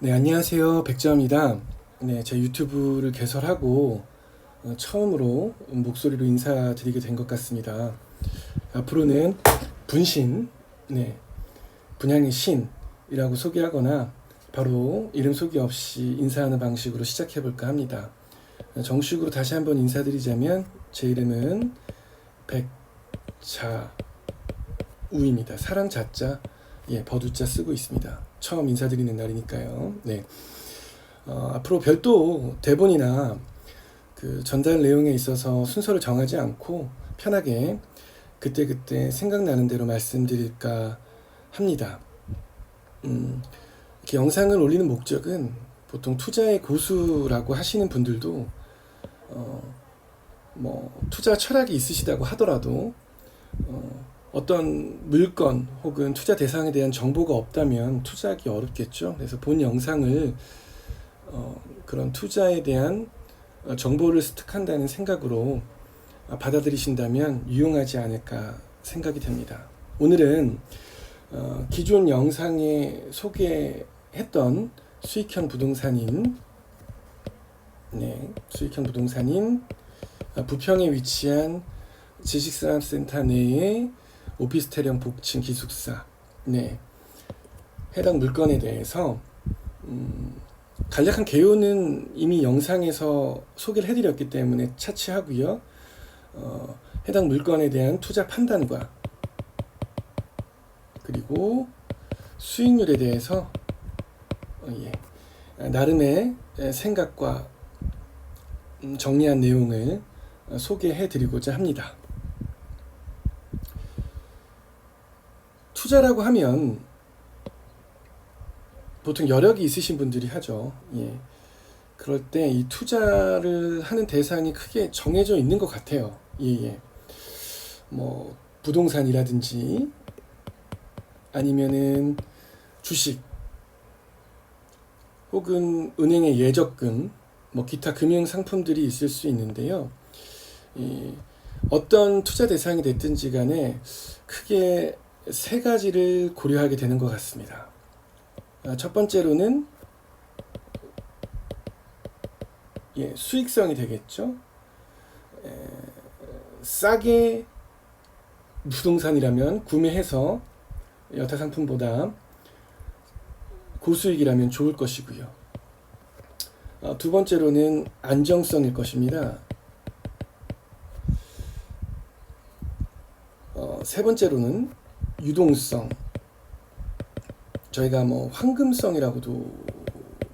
네, 안녕하세요. 백자입니다. 네, 제 유튜브를 개설하고 처음으로 목소리로 인사드리게 된 것 같습니다. 앞으로는 분신, 네, 분양의 신이라고 소개하거나 바로 이름 소개 없이 인사하는 방식으로 시작해 볼까 합니다. 정식으로 다시 한번 인사드리자면 제 이름은 백자우입니다. 사랑 자자, 버두자 쓰고 있습니다. 처음 인사드리는 날이니까요. 네. 앞으로 별도 대본이나 그 전달 내용에 있어서 순서를 정하지 않고 편하게 그때그때 생각나는 대로 말씀드릴까 합니다. 이렇게 영상을 올리는 목적은 보통 투자의 고수라고 하시는 분들도 투자 철학이 있으시다고 하더라도 어떤 물건 혹은 투자 대상에 대한 정보가 없다면 투자하기 어렵겠죠. 그래서 본 영상을 그런 투자에 대한 정보를 습득한다는 생각으로 받아들이신다면 유용하지 않을까 생각이 됩니다. 오늘은 기존 영상에 소개했던 수익형 부동산인 부평에 위치한 지식산업센터 내의 오피스텔형 복층 기숙사, 해당 물건에 대해서 간략한 개요는 이미 영상에서 소개를 해드렸기 때문에 차치하고요. 해당 물건에 대한 투자 판단과 그리고 수익률에 대해서 나름의 생각과 정리한 내용을 소개해드리고자 합니다. 투자라고 하면 보통 여력이 있으신 분들이 하죠. 그럴 때 이 투자를 하는 대상이 크게 정해져 있는 것 같아요. 부동산이라든지 아니면은 주식 혹은 은행의 예적금, 기타 금융 상품들이 있을 수 있는데요. 어떤 투자 대상이 됐든지 간에 크게 세 가지를 고려하게 되는 것 같습니다. 첫 번째로는 수익성이 되겠죠. 싸게 부동산이라면 구매해서 여타 상품보다 고수익이라면 좋을 것이고요. 두 번째로는 안정성일 것입니다. 세 번째로는 유동성, 저희가 황금성이라고도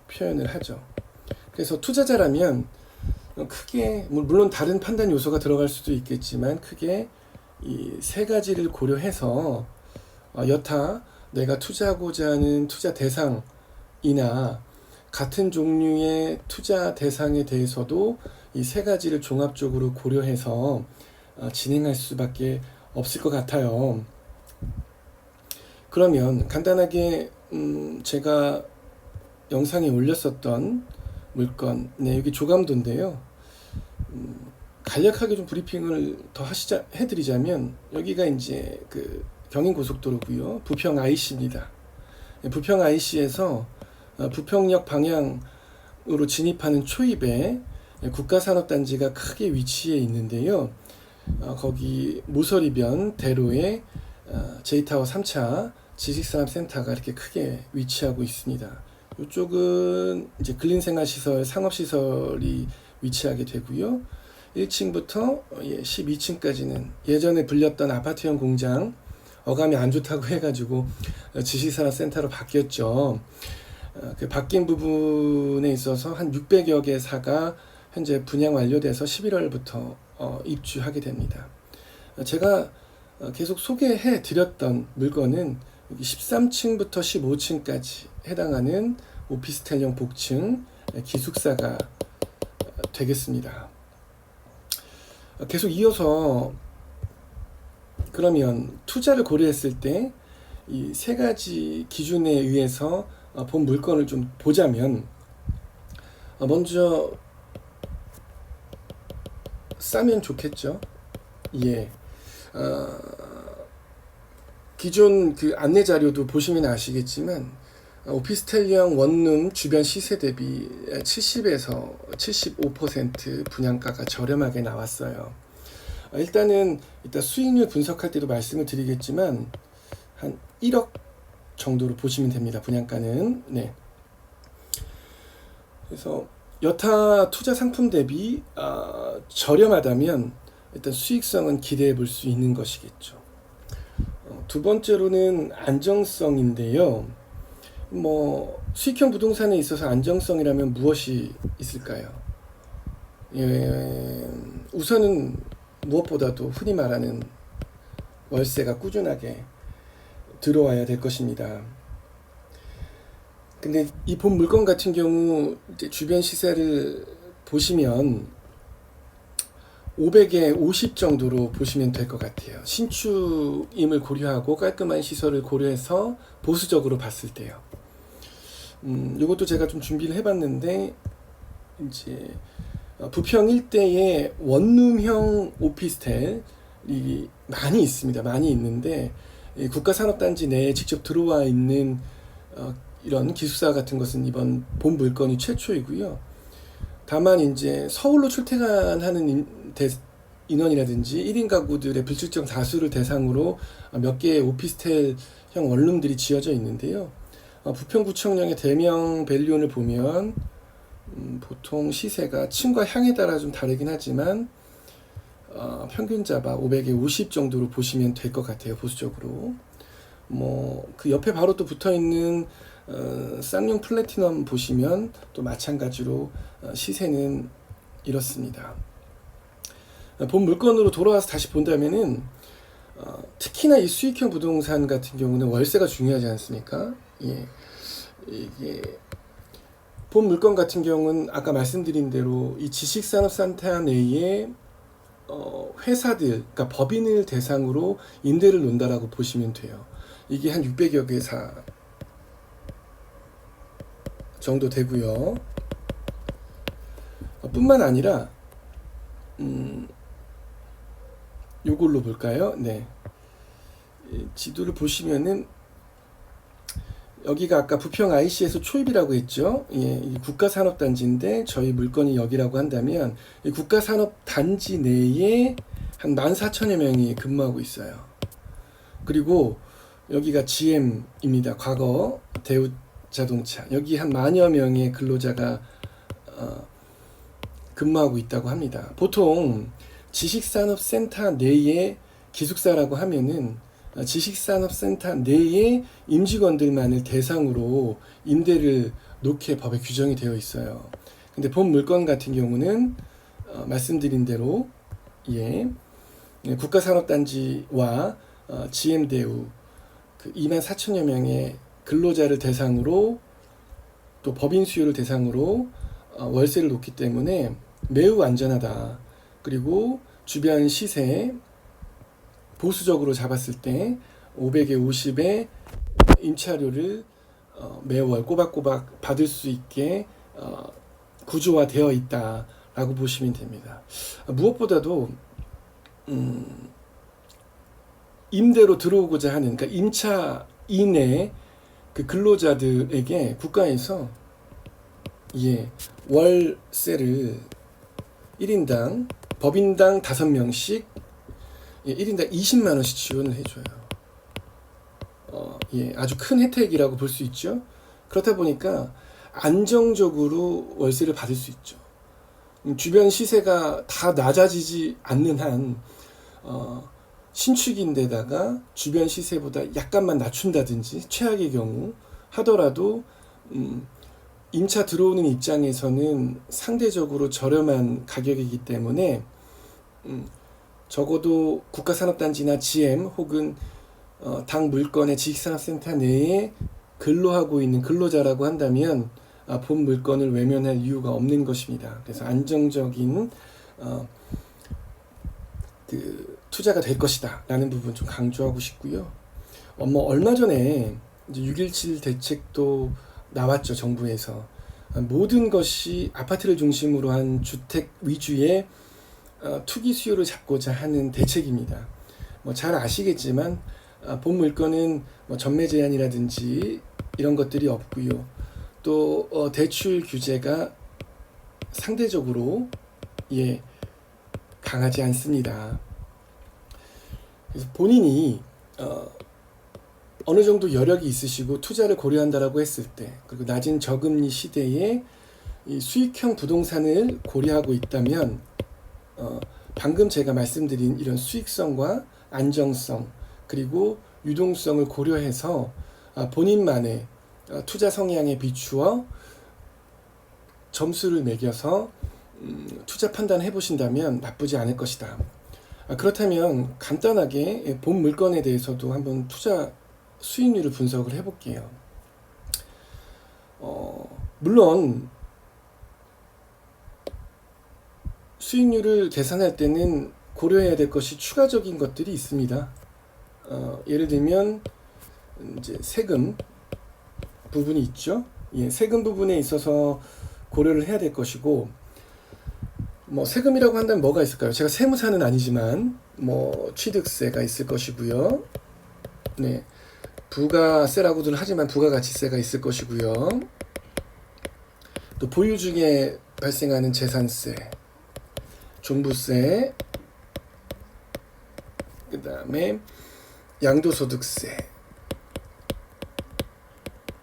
표현을 하죠. 그래서 투자자라면 크게 물론 다른 판단 요소가 들어갈 수도 있겠지만 크게 이 세 가지를 고려해서 여타 내가 투자하고자 하는 투자 대상이나 같은 종류의 투자 대상에 대해서도 이 세 가지를 종합적으로 고려해서 진행할 수밖에 없을 것 같아요. 그러면 간단하게 제가 영상에 올렸었던 물건, 여기 조감도인데요. 간략하게 좀 브리핑을 더 해드리자면 여기가 이제 그 경인고속도로고요. 부평 IC입니다. 부평 IC에서 부평역 방향으로 진입하는 초입에 국가산업단지가 크게 위치해 있는데요. 거기 모서리변 대로에 J타워 3차 지식산업센터가 이렇게 크게 위치하고 있습니다. 이쪽은 이제 근린생활시설, 상업시설이 위치하게 되고요. 1층부터 12층까지는 예전에 불렸던 아파트형 공장, 어감이 안 좋다고 해가지고 지식산업센터로 바뀌었죠. 그 바뀐 부분에 있어서 한 600여 개 사가 현재 분양 완료돼서 11월부터 입주하게 됩니다. 제가 계속 소개해 드렸던 물건은 13층부터 15층까지 해당하는 오피스텔형 복층 기숙사가 되겠습니다. 계속 이어서 그러면 투자를 고려했을 때 이 세 가지 기준에 의해서 본 물건을 좀 보자면 먼저 싸면 좋겠죠. 기존 그 안내 자료도 보시면 아시겠지만 오피스텔형 원룸 주변 시세 대비 70에서 75% 분양가가 저렴하게 나왔어요. 일단은 이따 수익률 분석할 때도 말씀을 드리겠지만 한 1억 정도로 보시면 됩니다. 분양가는. 네. 그래서 여타 투자 상품 대비 저렴하다면 일단 수익성은 기대해 볼 수 있는 것이겠죠. 두 번째로는 안정성인데요. 수익형 부동산에 있어서 안정성이라면 무엇이 있을까요? 우선은 무엇보다도 흔히 말하는 월세가 꾸준하게 들어와야 될 것입니다. 근데 이 본 물건 같은 경우 이제 주변 시세를 보시면 500에 50 정도로 보시면 될 것 같아요. 신축임을 고려하고 깔끔한 시설을 고려해서 보수적으로 봤을 때요. 이것도 제가 좀 준비를 해봤는데 이제 부평 일대에 원룸형 오피스텔이 많이 있습니다. 많이 있는데 국가산업단지 내에 직접 들어와 있는 이런 기숙사 같은 것은 이번 본 물건이 최초이고요. 다만 이제 서울로 출퇴근하는 인원이라든지 1인 가구들의 불특정 다수를 대상으로 몇 개의 오피스텔형 원룸들이 지어져 있는데요. 부평구청령의 대명 밸류원을 보면 보통 시세가 층과 향에 따라 좀 다르긴 하지만 평균 잡아 500에 50 정도로 보시면 될 것 같아요. 보수적으로. 그 옆에 바로 또 붙어있는 쌍용 플래티넘 보시면 또 마찬가지로 시세는 이렇습니다. 본 물건으로 돌아와서 다시 본다면은 특히나 이 수익형 부동산 같은 경우는 월세가 중요하지 않습니까? 예. 이게 본 물건 같은 경우는 아까 말씀드린 대로 이 지식산업센터 내에 회사들, 그러니까 법인을 대상으로 임대를 놓는다라고 보시면 돼요. 이게 한 600여 개사 정도 되고요. 뿐만 아니라 요걸로 볼까요? 네. 지도를 보시면은 여기가 아까 부평 IC에서 초입이라고 했죠. 예, 이 국가산업단지인데 저희 물건이 여기라고 한다면 이 국가산업단지 내에 한 14,000여 명이 근무하고 있어요. 그리고 여기가 GM입니다. 과거 대우자동차. 여기 한 10,000여 명의 근로자가 근무하고 있다고 합니다. 보통 지식산업센터 내에 기숙사라고 하면은 지식산업센터 내에 임직원들만을 대상으로 임대를 놓게 법에 규정이 되어 있어요. 근데 본 물건 같은 경우는 말씀드린 대로 국가산업단지와 GM대우 24,000여 명의 근로자를 대상으로 또 법인 수요를 대상으로 월세를 놓기 때문에 매우 안전하다. 그리고 주변 시세 보수적으로 잡았을 때 500에 50의 임차료를 매월 꼬박꼬박 받을 수 있게 구조화되어 있다라고 보시면 됩니다. 무엇보다도 임대로 들어오고자 하는, 그러니까 임차인의 그 근로자들에게 국가에서 월세를 1인당 법인당 5명씩 1인당 20만 원씩 지원을 해줘요. 아주 큰 혜택이라고 볼 수 있죠. 그렇다 보니까 안정적으로 월세를 받을 수 있죠. 주변 시세가 다 낮아지지 않는 한 신축인데다가 주변 시세보다 약간만 낮춘다든지 최악의 경우 하더라도 임차 들어오는 입장에서는 상대적으로 저렴한 가격이기 때문에 적어도 국가산업단지나 GM 혹은 당 물건의 지식산업센터 내에 근로하고 있는 근로자라고 한다면 본 물건을 외면할 이유가 없는 것입니다. 그래서 안정적인 그 투자가 될 것이다 라는 부분 좀 강조하고 싶고요. 얼마 전에 이제 6.17 대책도 나왔죠. 정부에서 모든 것이 아파트를 중심으로 한 주택 위주의 투기 수요를 잡고자 하는 대책입니다. 잘 아시겠지만 본 물건은 전매 제한이라든지 이런 것들이 없고요. 또 대출 규제가 상대적으로 강하지 않습니다. 그래서 본인이 어느 정도 여력이 있으시고 투자를 고려한다라고 했을 때, 그리고 낮은 저금리 시대에 이 수익형 부동산을 고려하고 있다면 방금 제가 말씀드린 이런 수익성과 안정성 그리고 유동성을 고려해서 본인만의 투자 성향에 비추어 점수를 매겨서 투자 판단해 보신다면 나쁘지 않을 것이다. 그렇다면 간단하게 본 물건에 대해서도 한번 투자 수익률을 분석을 해볼게요. 물론 수익률을 계산할 때는 고려해야 될 것이 추가적인 것들이 있습니다. 예를 들면 이제 세금 부분이 있죠. 세금 부분에 있어서 고려를 해야 될 것이고, 세금이라고 한다면 뭐가 있을까요? 제가 세무사는 아니지만 취득세가 있을 것이고요. 네, 부가세라고들 하지만 부가가치세가 있을 것이고요. 또 보유 중에 발생하는 재산세, 종부세, 그 다음에 양도소득세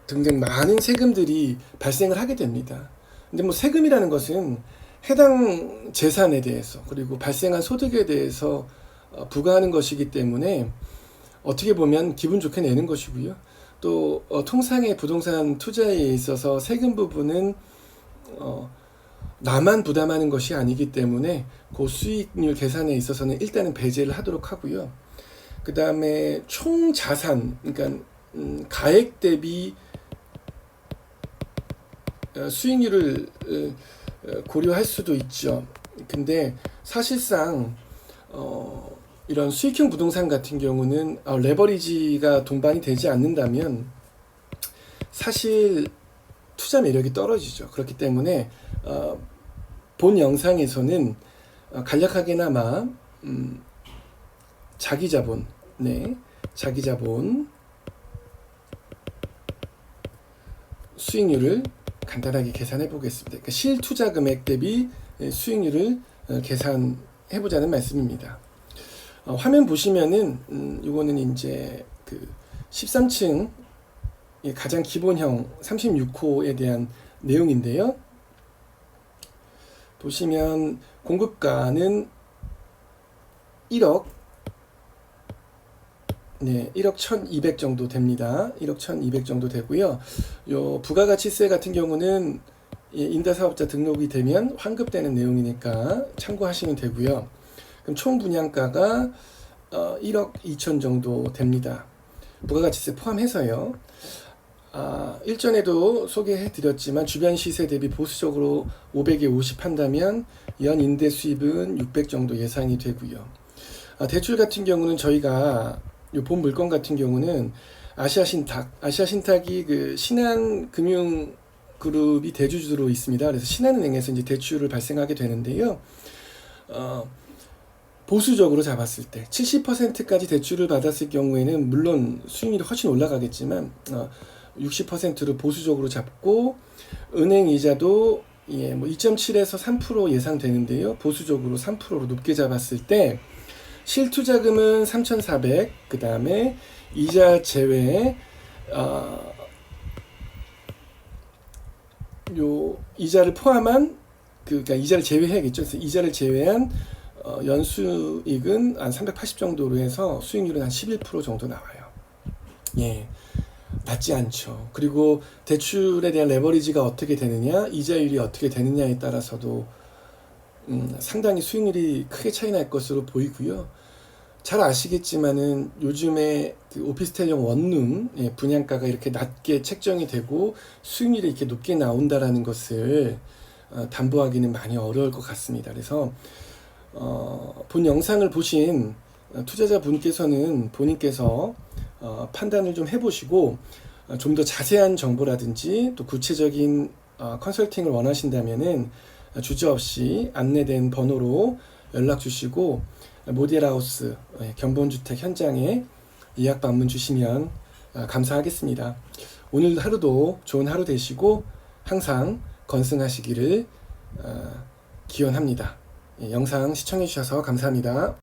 등등 많은 세금들이 발생을 하게 됩니다. 근데 세금이라는 것은 해당 재산에 대해서 그리고 발생한 소득에 대해서 부과하는 것이기 때문에 어떻게 보면 기분 좋게 내는 것이고요. 또 통상의 부동산 투자에 있어서 세금 부분은 나만 부담하는 것이 아니기 때문에 그 수익률 계산에 있어서는 일단은 배제를 하도록 하고요. 그 다음에 총 자산, 그러니까 가액 대비 수익률을 고려할 수도 있죠. 근데 사실상 이런 수익형 부동산 같은 경우는 레버리지가 동반이 되지 않는다면 사실 투자 매력이 떨어지죠. 그렇기 때문에 본 영상에서는 간략하게나마 자기 자본 수익률을 간단하게 계산해 보겠습니다. 그러니까 실투자 금액 대비 수익률을 계산해 보자는 말씀입니다. 화면 보시면은 이거는 이제 그 13층 가장 기본형 36호에 대한 내용인데요. 보시면 공급가는 1억 1,200 정도 됩니다. 1,200 정도 되고요. 요 부가가치세 같은 경우는 임대사업자 등록이 되면 환급되는 내용이니까 참고하시면 되고요. 그럼 총 분양가가 1억 2천 정도 됩니다. 부가가치세 포함해서요. 일전에도 소개해 드렸지만 주변 시세 대비 보수적으로 500에 50 한다면 연 임대 수입은 600 정도 예상이 되고요. 대출 같은 경우는 저희가 본 물건 같은 경우는 아시아신탁이 그 신한금융그룹이 대주주로 있습니다. 그래서 신한은행에서 이제 대출을 발생하게 되는데요. 보수적으로 잡았을 때 70%까지 대출을 받았을 경우에는 물론 수익률이 훨씬 올라가겠지만 60%를 보수적으로 잡고 은행 이자도 2.7에서 3% 예상되는데요. 보수적으로 3%로 높게 잡았을 때 실투자금은 3,400, 그 다음에 이자 제외 요 이자를 포함한 그러니까 이자를 제외해야겠죠. 그래서 이자를 제외한 연수익은 한 380 정도로 해서 수익률은 한 11% 정도 나와요. 낮지 않죠. 그리고 대출에 대한 레버리지가 어떻게 되느냐, 이자율이 어떻게 되느냐에 따라서도 상당히 수익률이 크게 차이 날 것으로 보이고요. 잘 아시겠지만은 요즘에 그 오피스텔용 원룸 분양가가 이렇게 낮게 책정이 되고 수익률이 이렇게 높게 나온다라는 것을 담보하기는 많이 어려울 것 같습니다. 그래서 본 영상을 보신 투자자분께서는 본인께서 판단을 좀 해보시고 좀 더 자세한 정보라든지 또 구체적인 컨설팅을 원하신다면은 주저없이 안내된 번호로 연락 주시고 모델하우스 견본주택 현장에 예약 방문 주시면 감사하겠습니다. 오늘 하루도 좋은 하루 되시고 항상 건승하시기를 기원합니다. 예, 영상 시청해 주셔서 감사합니다.